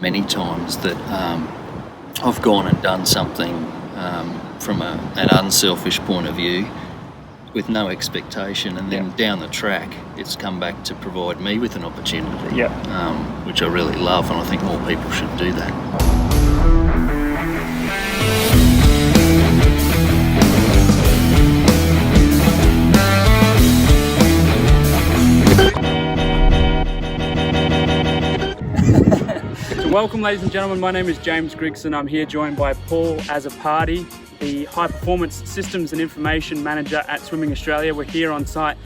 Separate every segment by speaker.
Speaker 1: Many times that I've gone and done something from an unselfish point of view with no expectation, and then down the track it's come back to provide me with an opportunity, which I really love, and I think more people should do that.
Speaker 2: Welcome, ladies and gentlemen. My name is James Grigson. I'm here joined by Paul Azzopardi, the High Performance Systems and Information Manager at Swimming Australia. We're here on site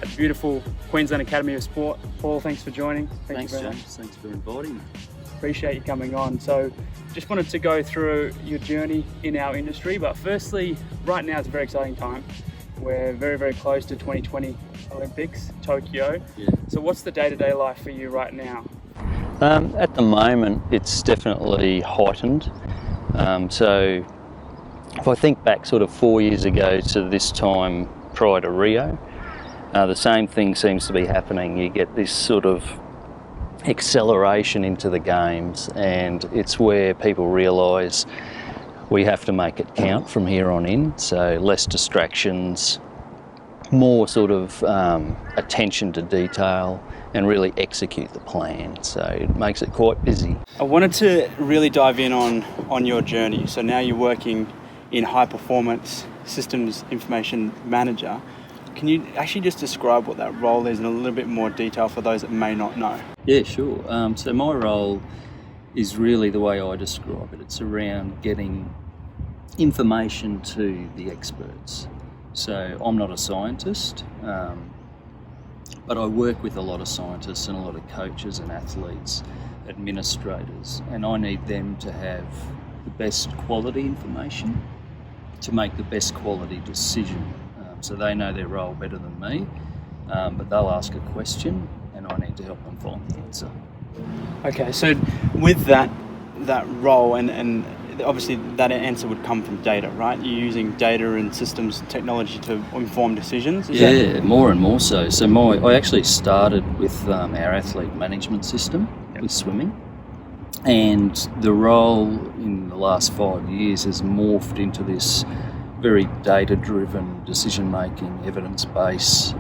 Speaker 2: at the beautiful Queensland Academy of Sport. Paul, thanks for joining.
Speaker 1: Thanks, James. Thanks for inviting me.
Speaker 2: Appreciate you coming on. So, just wanted to go through your journey in our industry. But firstly, right now it's a very exciting time. We're very, very close to 2020 Olympics, Tokyo. So what's the day-to-day life for you right now?
Speaker 1: At the moment, it's definitely heightened. So if I think back sort of 4 years ago to this time prior to Rio, the same thing seems to be happening. You get this sort of acceleration into the games, and it's where people realise we have to make it count from here on in. So less distractions, more sort of attention to detail, and really execute the plan. So it makes it quite busy.
Speaker 2: I wanted to really dive in on your journey. So now you're working in High Performance Systems Information Manager. Can you actually just describe what that role is in a little bit more detail for those that may not know?
Speaker 1: Yeah, sure. So my role is really the way I describe it. It's around getting information to the experts. So I'm not a scientist, but I work with a lot of scientists and a lot of coaches and athletes, administrators, and I need them to have the best quality information to make the best quality decision. So they know their role better than me, but they'll ask a question and I need to help them find the answer.
Speaker 2: Okay, so with that role, and obviously that answer would come from data, right? You're using data and systems and technology to inform decisions?
Speaker 1: More and more so. So I actually started with our athlete management system with swimming, and the role in the last 5 years has morphed into this very data-driven decision-making, evidence-based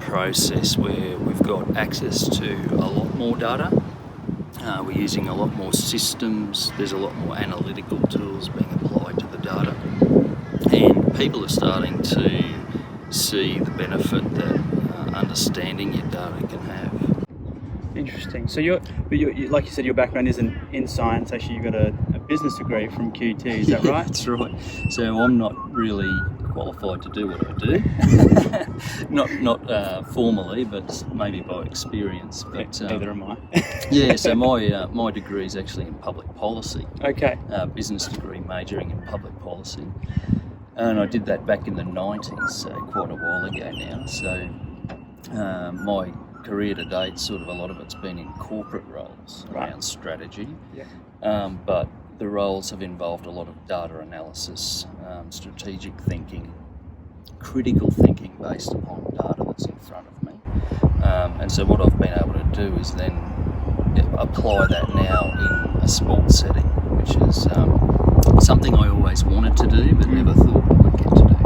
Speaker 1: process where we've got access to a lot more data. We're using a lot more systems, there's a lot more analytical tools being applied to the data, and people are starting to see the benefit that understanding your data can have.
Speaker 2: Interesting. So you're like you said, your background isn't in science. Actually, you got a business degree from QT, is that right?
Speaker 1: That's right. So I'm not really qualified to do what I do. not formally, but maybe by experience. But
Speaker 2: neither am I.
Speaker 1: Yeah. So my degree is actually in public policy.
Speaker 2: Okay.
Speaker 1: Business degree, majoring in public policy, and I did that back in the 90s, so quite a while ago now. So my career to date, sort of a lot of it's been in corporate roles around strategy, but the roles have involved a lot of data analysis, strategic thinking, critical thinking based upon data that's in front of me. And so what I've been able to do is then apply that now in a sports setting, which is something I always wanted to do but never thought I would get to do.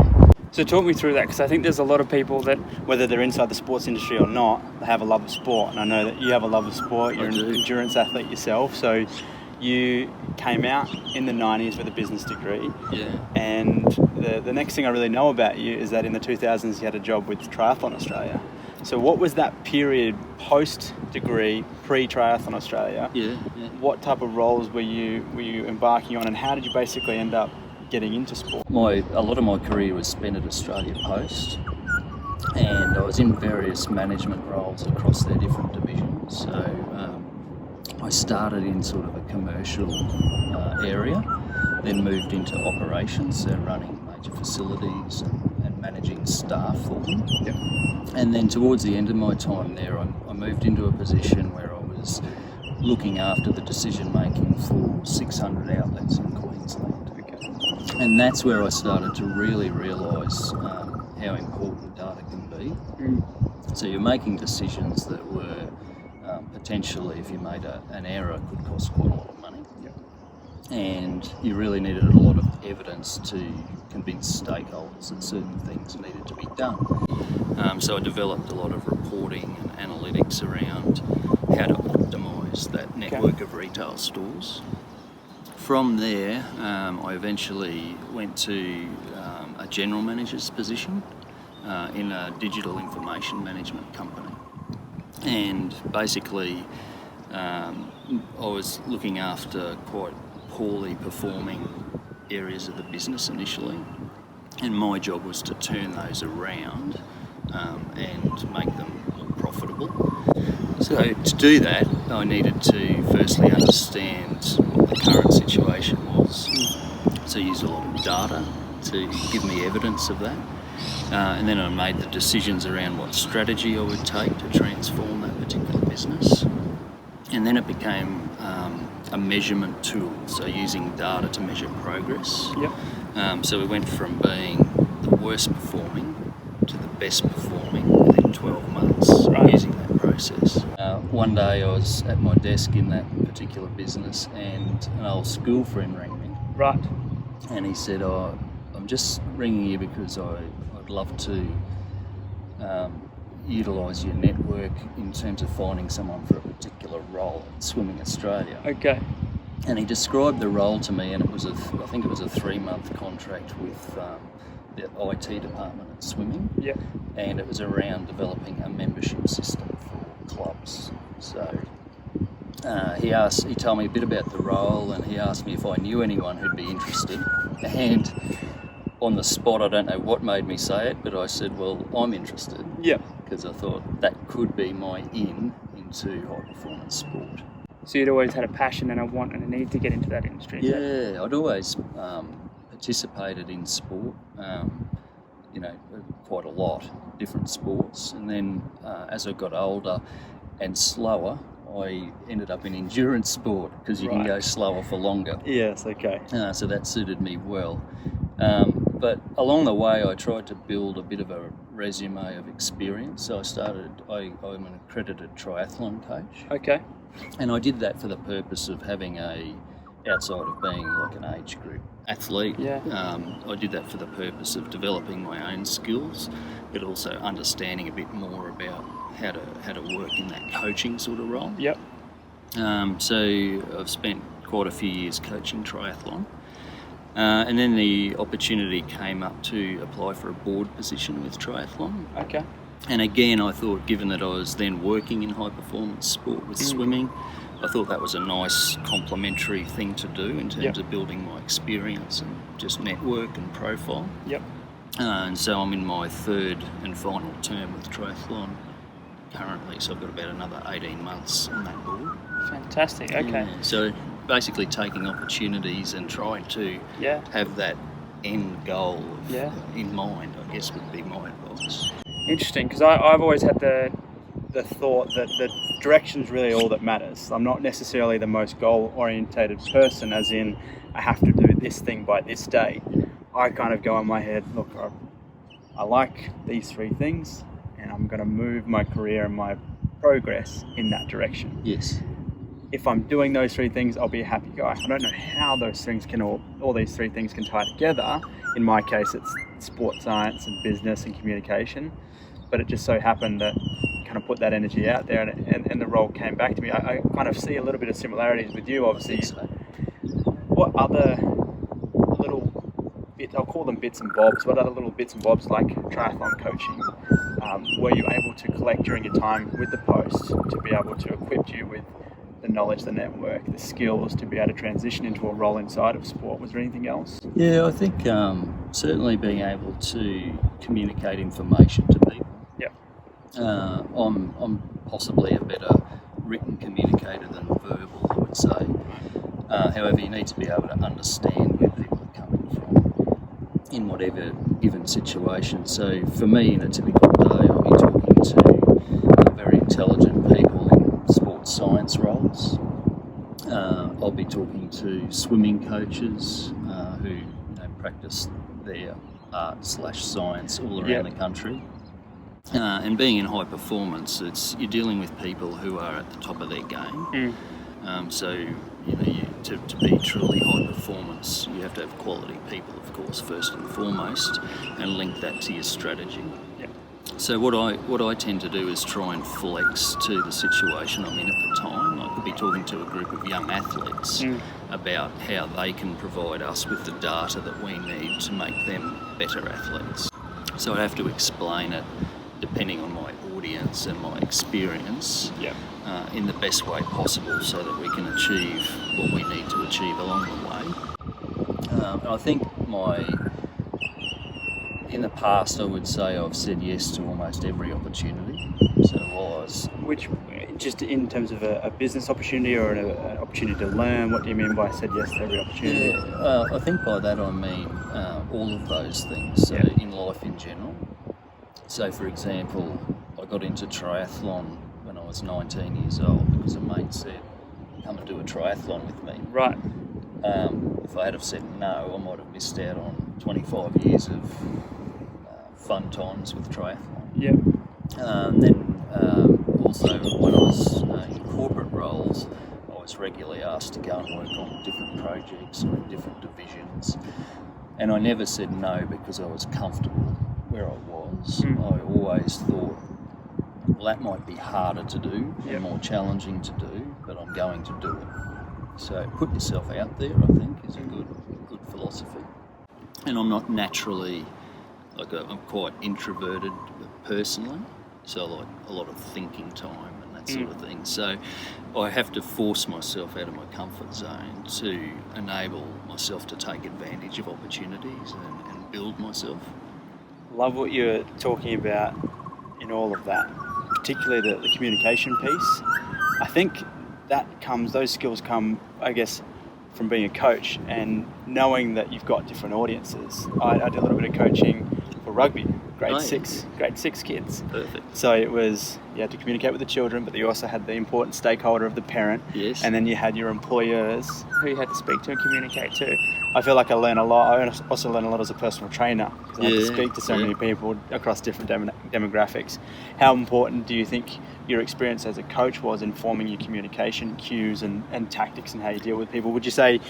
Speaker 2: So talk me through that, because I think there's a lot of people that, whether they're inside the sports industry or not, they have a love of sport. And I know that you have a love of sport. You're an endurance athlete yourself. So you came out in the 90s with a business degree.
Speaker 1: Yeah.
Speaker 2: And the next thing I really know about you is that in the 2000s you had a job with Triathlon Australia. So what was that period post-degree, pre-Triathlon Australia?
Speaker 1: Yeah.
Speaker 2: What type of roles were you embarking on, and how did you basically end up getting into sport?
Speaker 1: A lot of my career was spent at Australia Post, and I was in various management roles across their different divisions. So I started in sort of a commercial area, then moved into operations, so running major facilities and managing staff for them.
Speaker 2: Yep.
Speaker 1: And then towards the end of my time there, I moved into a position where I was looking after the decision making for 600 outlets in Queensland. And that's where I started to really realise how important data can be. So you're making decisions that were potentially, if you made an error, could cost quite a lot of money.
Speaker 2: Yep.
Speaker 1: And you really needed a lot of evidence to convince stakeholders that certain things needed to be done. So I developed a lot of reporting and analytics around how to optimise that network of retail stores. From there, I eventually went to a general manager's position in a digital information management company. And basically, I was looking after quite poorly performing areas of the business initially, and my job was to turn those around and make them profitable. So to do that, I needed to firstly understand what the current situation was. So I used a lot of data to give me evidence of that. And then I made the decisions around what strategy I would take to transform that particular business. And then it became a measurement tool, so using data to measure progress.
Speaker 2: Yep.
Speaker 1: So we went from being the worst performing to the best performing within 12 months using that process. One day I was at my desk in that particular business and an old school friend rang me.
Speaker 2: Right.
Speaker 1: And he said, I'm just ringing you because I'd love to utilise your network in terms of finding someone for a particular role at Swimming Australia.
Speaker 2: Okay.
Speaker 1: And he described the role to me, and I think it was a 3-month contract with the IT department at Swimming.
Speaker 2: Yeah.
Speaker 1: And it was around developing a membership system for clubs. So he told me a bit about the role, and he asked me if I knew anyone who'd be interested. And on the spot, I don't know what made me say it, but I said, well, I'm interested.
Speaker 2: Yeah.
Speaker 1: Because I thought that could be my into high performance sport.
Speaker 2: So you'd always had a passion and a want and a need to get into that industry?
Speaker 1: Yeah, I'd always participated in sport, quite a lot, different sports. And then as I got older and slower, I ended up in endurance sport because you can go slower for longer.
Speaker 2: Yes, okay.
Speaker 1: So that suited me well. But along the way, I tried to build a bit of a resume of experience. So I'm an accredited triathlon coach.
Speaker 2: Okay.
Speaker 1: And I did that for the purpose of having outside of being like an age group athlete, I did that for the purpose of developing my own skills, but also understanding a bit more about how to work in that coaching sort of role.
Speaker 2: Yep.
Speaker 1: So I've spent quite a few years coaching triathlon. And then the opportunity came up to apply for a board position with triathlon.
Speaker 2: Okay.
Speaker 1: And again, I thought, given that I was then working in high performance sport with swimming, I thought that was a nice complementary thing to do in terms of building my experience and just network and profile.
Speaker 2: Yep.
Speaker 1: And so I'm in my third and final term with triathlon currently, so I've got about another 18 months on that board.
Speaker 2: Fantastic, okay.
Speaker 1: Yeah, so basically taking opportunities and trying to have that end goal in mind, I guess would be my advice.
Speaker 2: Interesting, because I've always had the thought that the direction's really all that matters. I'm not necessarily the most goal-orientated person, as in I have to do this thing by this date. I kind of go in my head, look, I like these three things, and I'm going to move my career and my progress in that direction.
Speaker 1: Yes.
Speaker 2: If I'm doing those three things, I'll be a happy guy. I don't know how those things can all these three things can tie together. In my case, it's sports science and business and communication. But it just so happened that I kind of put that energy out there and the role came back to me. I kind of see a little bit of similarities with you, obviously. What other little bits, I'll call them bits and bobs, what other little bits and bobs like triathlon coaching were you able to collect during your time with the post to be able to equip you with the knowledge, the network, the skills to be able to transition into a role inside of sport? Was there anything else?
Speaker 1: Yeah, I think certainly being able to communicate information to people. Yeah. I'm possibly a better written communicator than verbal, I would say. However, you need to be able to understand where people are coming from in whatever given situation. So for me, in a typical day, I'll be talking to very intelligent people in sports science roles. I'll be talking to swimming coaches who practice their art/science all around the country. And being in high performance, you're dealing with people who are at the top of their game. So to be truly high performance, you have to have quality people, of course, first and foremost, and link that to your strategy. So what I tend to do is try and flex to the situation I'm in at the time. I could be talking to a group of young athletes about how they can provide us with the data that we need to make them better athletes. So I have to explain it depending on my audience and my experience in the best way possible, so that we can achieve what we need to achieve along the way. I think in the past, I would say I've said yes to almost every opportunity. So
Speaker 2: Which, just in terms of a business opportunity or an opportunity to learn, what do you mean by said yes to every opportunity?
Speaker 1: I think by that I mean all of those things, so in life in general. So for example, I got into triathlon when I was 19 years old because a mate said, come and do a triathlon with me.
Speaker 2: Right.
Speaker 1: If I had have said no, I might have missed out on 25 years of fun times with triathlon. Then also when I was in corporate roles, I was regularly asked to go and work on different projects or in different divisions. And I never said no because I was comfortable where I was. I always thought, well, that might be harder to do and more challenging to do, but I'm going to do it. So put yourself out there, I think, is a good philosophy. And I'm not naturally, I'm quite introverted personally, so I like a lot of thinking time and that sort of thing. So I have to force myself out of my comfort zone to enable myself to take advantage of opportunities and build myself.
Speaker 2: Love what you're talking about in all of that, particularly the communication piece. I think those skills come, I guess, from being a coach and knowing that you've got different audiences. I did a little bit of coaching for rugby, grade six kids.
Speaker 1: Perfect.
Speaker 2: So it was, you had to communicate with the children, but you also had the important stakeholder of the parent.
Speaker 1: Yes.
Speaker 2: And then you had your employers who you had to speak to and communicate to. I feel like I learn a lot. I also learn a lot as a personal trainer because I have to speak to so many people across different demographics. How important do you think your experience as a coach was in forming your communication cues and tactics and how you deal with people? Would you say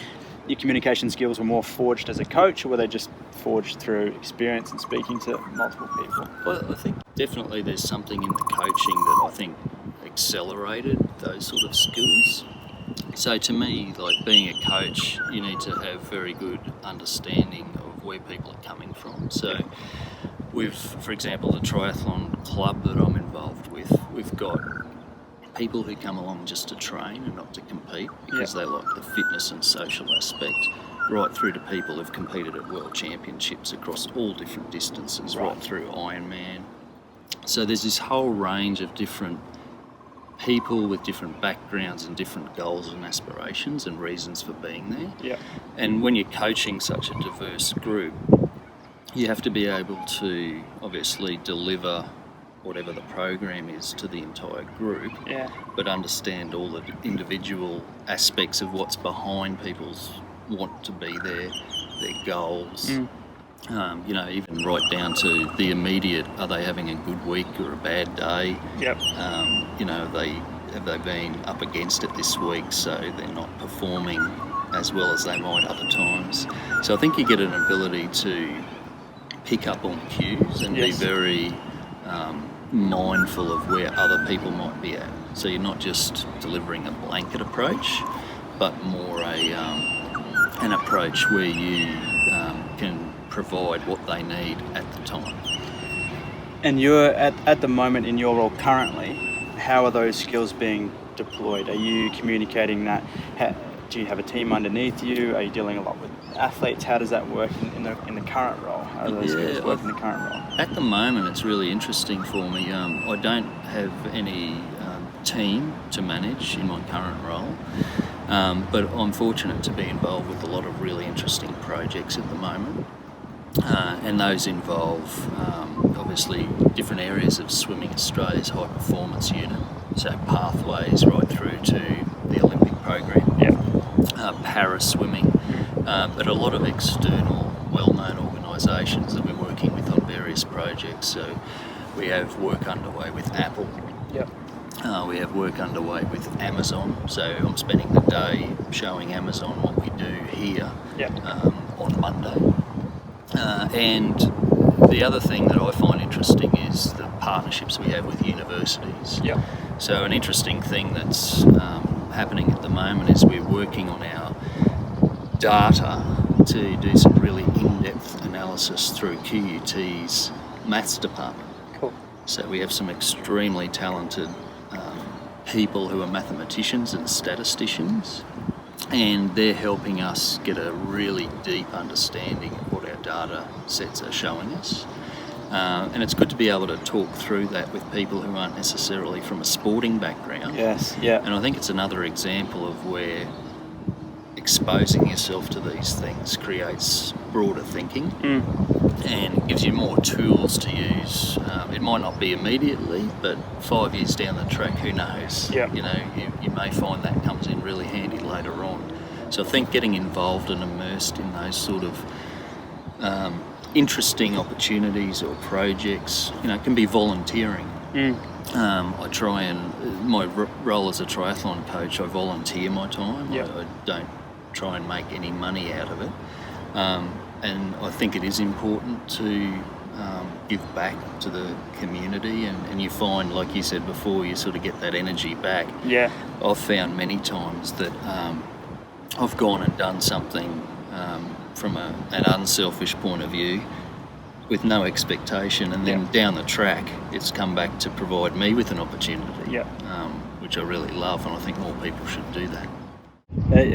Speaker 2: your communication skills were more forged as a coach, or were they just forged through experience and speaking to multiple people?
Speaker 1: Well, I think definitely there's something in the coaching that I think accelerated those sort of skills. So to me, like being a coach, you need to have very good understanding of where people are coming from. So for example, the triathlon club that I'm involved with, we've got people who come along just to train and not to compete because they like the fitness and social aspect, right through to people who've competed at world championships across all different distances, right through Ironman. So there's this whole range of different people with different backgrounds and different goals and aspirations and reasons for being there. And when you're coaching such a diverse group, you have to be able to obviously deliver whatever the program is to the entire group, but understand all the individual aspects of what's behind people's want to be there, their goals. Even right down to the immediate, are they having a good week or a bad day? Have they been up against it this week, so they're not performing as well as they might other times? So I think you get an ability to pick up on cues and be very mindful of where other people might be at. So you're not just delivering a blanket approach, but more an approach where you can provide what they need at the time.
Speaker 2: And you're at the moment in your role currently, how are those skills being deployed? Are you communicating that? Do you have a team underneath you? Are you dealing a lot with athletes? How does that work in the current role? How do those skills work in the current role?
Speaker 1: At the moment, it's really interesting for me. I don't have any team to manage in my current role, but I'm fortunate to be involved with a lot of really interesting projects at the moment. And those involve obviously different areas of Swimming Australia's high performance unit, so pathways right through to the Olympic program, para swimming, but a lot of external well-known organisations that we're working with on various projects. So We have work underway with Apple.
Speaker 2: Yep.
Speaker 1: We have work underway with Amazon. So I'm spending the day showing Amazon what we do here
Speaker 2: Yep.
Speaker 1: on Monday. And the other thing that I find interesting is the partnerships we have with universities.
Speaker 2: Yep.
Speaker 1: So an interesting thing that's happening at the moment is we're working on our data to do some really in-depth analysis through QUT's maths department.
Speaker 2: Cool.
Speaker 1: So we have some extremely talented people who are mathematicians and statisticians, and they're helping us get a really deep understanding of what our data sets are showing us. And it's good to be able to talk through that with people who aren't necessarily from a sporting background.
Speaker 2: Yes, yeah.
Speaker 1: And I think it's another example of where exposing yourself to these things creates broader thinking and gives you more tools to use. It might not be immediately, but 5 years down the track, who knows?
Speaker 2: Yeah.
Speaker 1: You know, you may find that comes in really handy later on. So I think getting involved and immersed in those sort of interesting opportunities or projects, you know, it can be volunteering. I try and, my role as a triathlon coach, I volunteer my time.
Speaker 2: Yep.
Speaker 1: I don't try and make any money out of it. And I think it is important to give back to the community, and you find, like you said before, you sort of get that energy back.
Speaker 2: Yeah.
Speaker 1: I've found many times that I've gone and done something from an unselfish point of view with no expectation, and then down the track it's come back to provide me with an opportunity, which I really love, and I think more people should do that.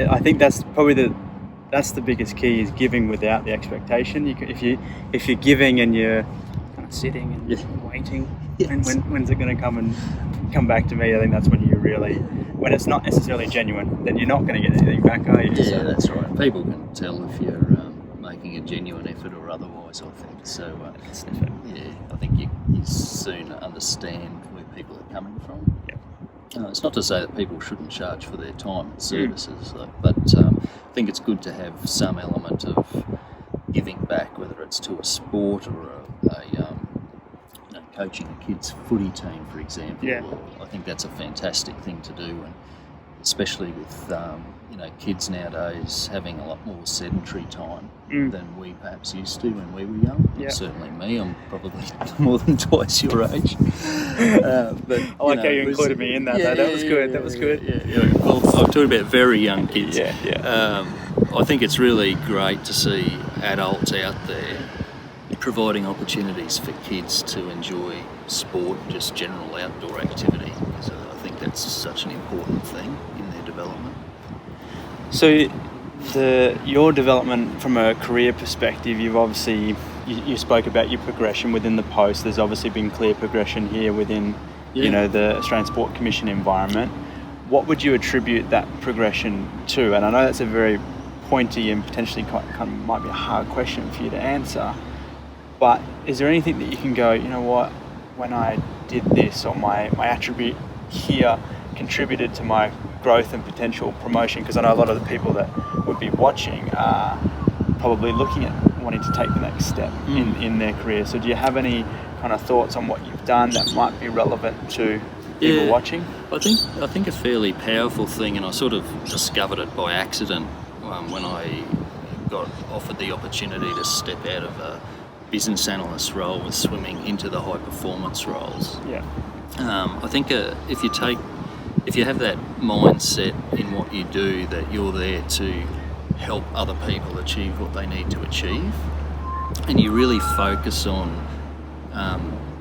Speaker 2: I think that's probably that's the biggest key, is giving without the expectation. If you're giving and you're kind of sitting and waiting, and when's it going to come back to me? I think that's when when it's not necessarily genuine, then you're not going to get anything back, are you?
Speaker 1: Yeah,
Speaker 2: So,
Speaker 1: that's right. People can tell if you're making a genuine effort or otherwise, I think. So, I think you soon understand where people are coming from. It's not to say that people shouldn't charge for their time and services, but I think it's good to have some element of giving back, whether it's to a sport or coaching a kid's footy team, for example. I think that's a fantastic thing to do, and especially with kids nowadays having a lot more sedentary time than we perhaps used to when we were young. Certainly me, I'm probably more than twice your age. But
Speaker 2: I like how you included me in that. That was good. That was good.
Speaker 1: Well, I'm talking about very young kids.
Speaker 2: Yeah.
Speaker 1: I think it's really great to see adults out there providing opportunities for kids to enjoy sport, just general outdoor activity, because I think that's such an important thing in their development.
Speaker 2: So your development from a career perspective, you've obviously, you spoke about your progression within the post. There's obviously been clear progression here within the Australian Sport Commission environment. What would you attribute that progression to? And I know that's a very pointy and potentially kind of might be a hard question for you to answer, but is there anything that you can go, you know what, when I did this, or my attribute here contributed to my growth and potential promotion? Because I know a lot of the people that would be watching are probably looking at wanting to take the next step in their career. So do you have any kind of thoughts on what you've done that might be relevant to people watching?
Speaker 1: I think a fairly powerful thing, and I sort of discovered it by accident when I got offered the opportunity to step out of a business analyst role with swimming into the high performance roles. I think if you have that mindset in what you do, that you're there to help other people achieve what they need to achieve, and you really focus on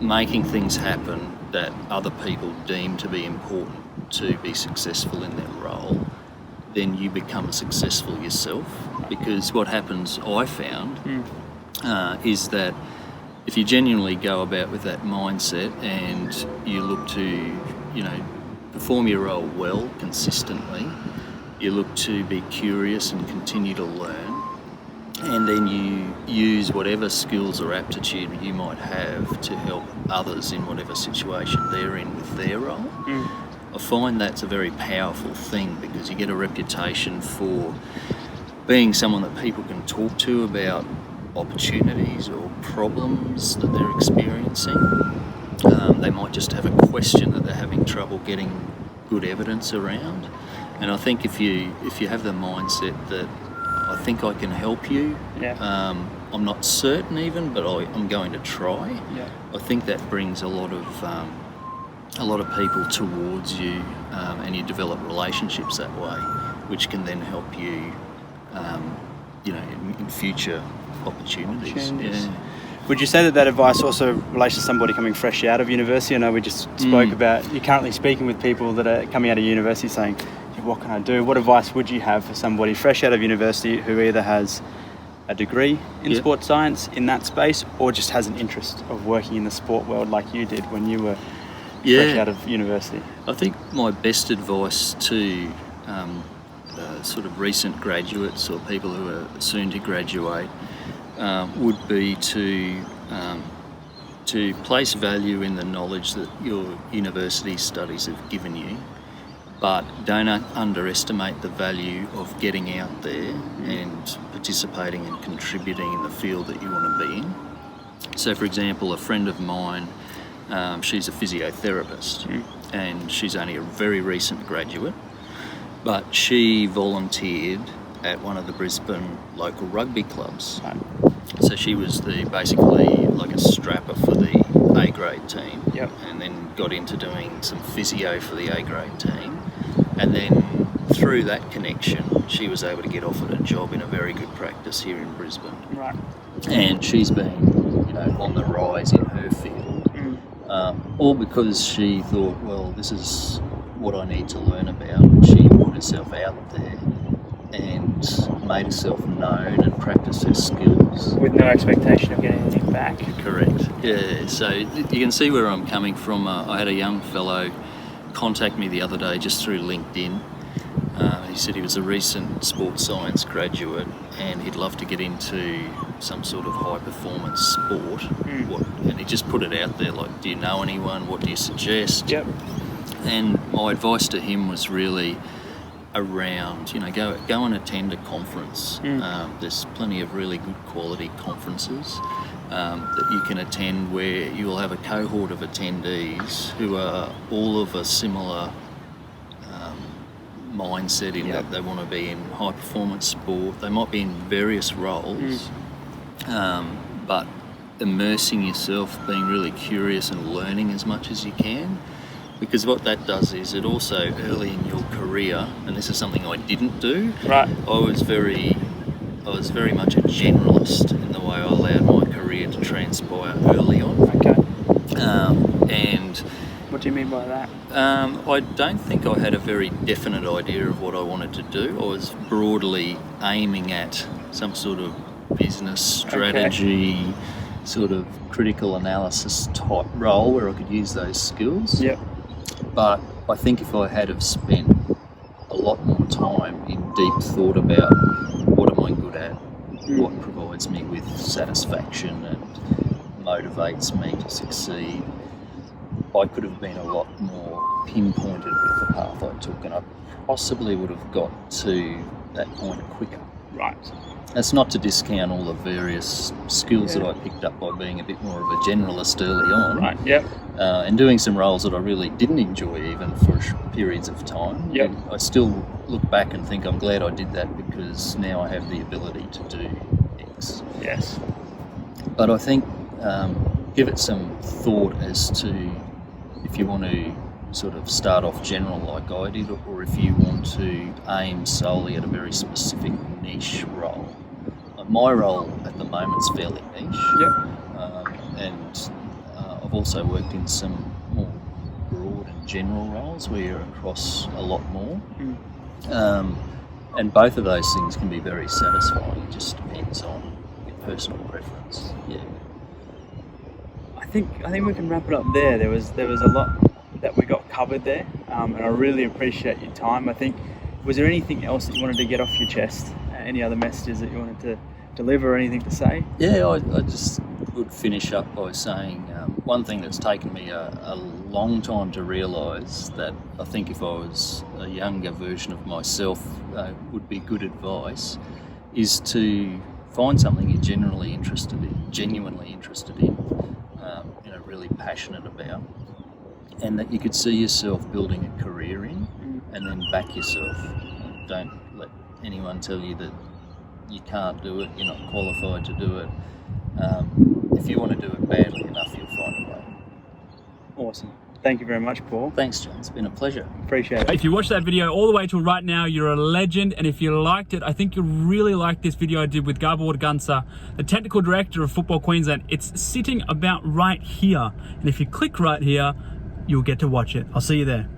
Speaker 1: making things happen that other people deem to be important to be successful in their role, then you become successful yourself. Because what happens, I found, is that if you genuinely go about with that mindset and you look to, perform your role well, consistently, you look to be curious and continue to learn, and then you use whatever skills or aptitude you might have to help others in whatever situation they're in with their role. I find that's a very powerful thing, because you get a reputation for being someone that people can talk to about opportunities or problems that they're experiencing. They might just have a question that they're having trouble getting good evidence around. And I think if you have the mindset that I think I can help you, I'm not certain even, but I'm going to try.
Speaker 2: Yeah.
Speaker 1: I think that brings a lot of people towards you, and you develop relationships that way, which can then help you, in future opportunities. Yeah.
Speaker 3: Would you say that advice also relates to somebody coming fresh out of university? I know we just spoke about you're currently speaking with people that are coming out of university saying, what can I do? What advice would you have for somebody fresh out of university who either has a degree in sports science in that space or just has an interest of working in the sport world like you did when you were fresh out of university?
Speaker 1: I think my best advice to sort of recent graduates or people who are soon to graduate would be to place value in the knowledge that your university studies have given you, but don't underestimate the value of getting out there and participating and contributing in the field that you want to be in. So, for example, a friend of mine, she's a physiotherapist, and she's only a very recent graduate, but she volunteered at one of the Brisbane local rugby clubs. So she was basically like a strapper for the A grade team, and then got into doing some physio for the A grade team, and then through that connection she was able to get offered a job in a very good practice here in Brisbane.
Speaker 2: Right.
Speaker 1: And she's been, on the rise in her field, all because she thought, well, this is what I need to learn about. She put herself out there and made herself known and practiced her skills.
Speaker 2: With no expectation of getting anything back.
Speaker 1: Correct. Yeah, so you can see where I'm coming from. I had a young fellow contact me the other day just through LinkedIn. He said he was a recent sports science graduate and he'd love to get into some sort of high performance sport. And he just put it out there like, do you know anyone? What do you suggest?
Speaker 2: Yep.
Speaker 1: And my advice to him was really around, go and attend a conference. There's plenty of really good quality conferences that you can attend where you'll have a cohort of attendees who are all of a similar mindset in that they want to be in high performance sport. They might be in various roles, but immersing yourself, being really curious and learning as much as you can. Because what that does is it also, early in your career, and this is something I didn't do,
Speaker 2: right.
Speaker 1: I was very much a generalist in the way I allowed my career to transpire early on.
Speaker 2: Okay.
Speaker 1: And
Speaker 2: what do you mean by that?
Speaker 1: I don't think I had a very definite idea of what I wanted to do. I was broadly aiming at some sort of business strategy, sort of critical analysis type role where I could use those skills.
Speaker 2: Yep.
Speaker 1: But I think if I had have spent a lot more time in deep thought about what am I good at, what provides me with satisfaction and motivates me to succeed, I could have been a lot more pinpointed with the path I took, and I possibly would have got to that point quicker.
Speaker 2: Right.
Speaker 1: That's not to discount all the various skills that I picked up by being a bit more of a generalist early on.
Speaker 2: Right, yep.
Speaker 1: And doing some roles that I really didn't enjoy even for periods of time.
Speaker 2: Yep.
Speaker 1: And I still look back and think I'm glad I did that because now I have the ability to do X.
Speaker 2: Yes.
Speaker 1: But I think give it some thought as to if you want to sort of start off general like I did, or if you want to aim solely at a very specific niche role. My role at the moment is fairly niche.
Speaker 2: Yep.
Speaker 1: And I've also worked in some more broad and general roles where you're across a lot more. And both of those things can be very satisfying. It just depends on your personal preference. Yeah.
Speaker 2: I think we can wrap it up there. There was a lot that we got covered there, and I really appreciate your time. I think, was there anything else that you wanted to get off your chest? Any other messages that you wanted to deliver or anything to say?
Speaker 1: Yeah, I just would finish up by saying one thing that's taken me a long time to realise that I think if I was a younger version of myself would be good advice, is to find something you're genuinely interested in, in a really passionate about, and that you could see yourself building a career in, and then back yourself. Don't let anyone tell you that you can't do it, you're not qualified to do it. If you want to do it badly enough, you'll find a way.
Speaker 3: Awesome. Thank you very much, Paul.
Speaker 1: Thanks, John. It's been a pleasure.
Speaker 3: Appreciate it.
Speaker 2: If you watched that video all the way till right now, you're a legend. And if you liked it, I think you'll really like this video I did with Gabor Gunsa, the Technical Director of Football Queensland. It's sitting about right here. And if you click right here, you'll get to watch it. I'll see you there.